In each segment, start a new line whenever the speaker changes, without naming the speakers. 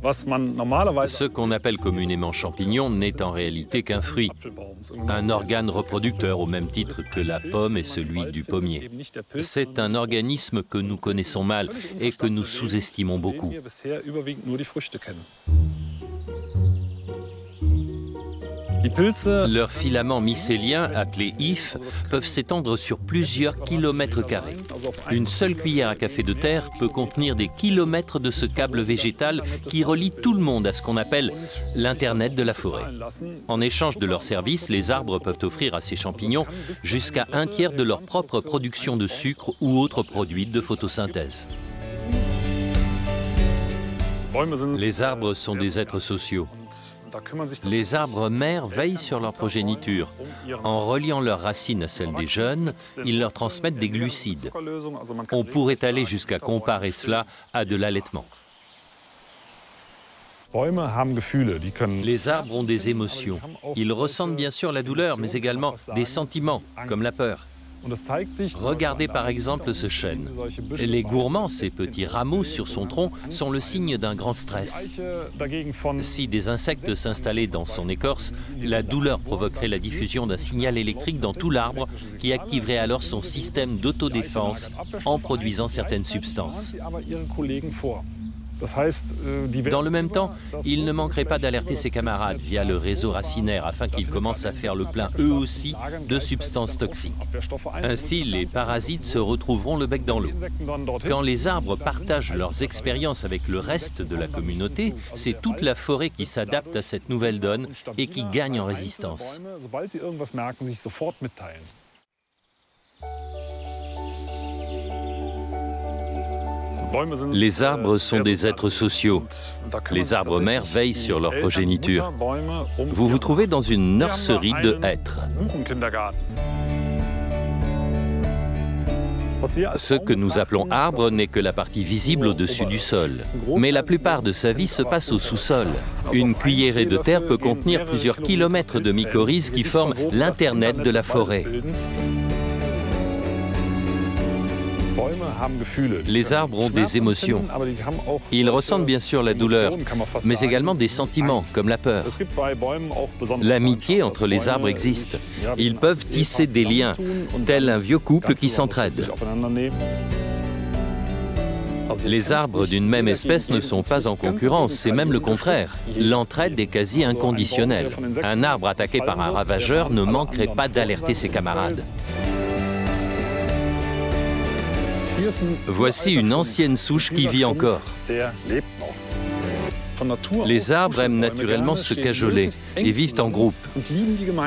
Ce qu'on appelle communément champignon n'est en réalité qu'un fruit, un organe reproducteur au même titre que la pomme et celui du pommier. C'est un organisme que nous connaissons mal et que nous sous-estimons beaucoup. Leurs filaments mycéliens, appelés hyphes, peuvent s'étendre sur plusieurs kilomètres carrés. Une seule cuillère à café de terre peut contenir des kilomètres de ce câble végétal qui relie tout le monde à ce qu'on appelle l'Internet de la forêt. En échange de leurs services, les arbres peuvent offrir à ces champignons jusqu'à un tiers de leur propre production de sucre ou autres produits de photosynthèse. Les arbres sont des êtres sociaux. Les arbres mères veillent sur leur progéniture. En reliant leurs racines à celles des jeunes, ils leur transmettent des glucides. On pourrait aller jusqu'à comparer cela à de l'allaitement. Les arbres ont des émotions. Ils ressentent bien sûr la douleur, mais également des sentiments, comme la peur. Regardez par exemple ce chêne. Les gourmands, ces petits rameaux sur son tronc, sont le signe d'un grand stress. Si des insectes s'installaient dans son écorce, la douleur provoquerait la diffusion d'un signal électrique dans tout l'arbre qui activerait alors son système d'autodéfense en produisant certaines substances. Dans le même temps, il ne manquerait pas d'alerter ses camarades via le réseau racinaire afin qu'ils commencent à faire le plein eux aussi de substances toxiques. Ainsi, les parasites se retrouveront le bec dans l'eau. Quand les arbres partagent leurs expériences avec le reste de la communauté, c'est toute la forêt qui s'adapte à cette nouvelle donne et qui gagne en résistance. Les arbres sont des êtres sociaux. Les arbres mères veillent sur leur progéniture. Vous vous trouvez dans une nurserie de hêtres. Ce que nous appelons arbre n'est que la partie visible au-dessus du sol. Mais la plupart de sa vie se passe au sous-sol. Une cuillerée de terre peut contenir plusieurs kilomètres de mycorhizes qui forment l'Internet de la forêt. Les arbres ont des émotions. Ils ressentent bien sûr la douleur, mais également des sentiments, comme la peur. L'amitié entre les arbres existe. Ils peuvent tisser des liens, tel un vieux couple qui s'entraide. Les arbres d'une même espèce ne sont pas en concurrence, c'est même le contraire. L'entraide est quasi inconditionnelle. Un arbre attaqué par un ravageur ne manquerait pas d'alerter ses camarades. Voici une ancienne souche qui vit encore. Les arbres aiment naturellement se cajoler et vivent en groupe.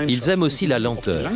Ils aiment aussi la lenteur.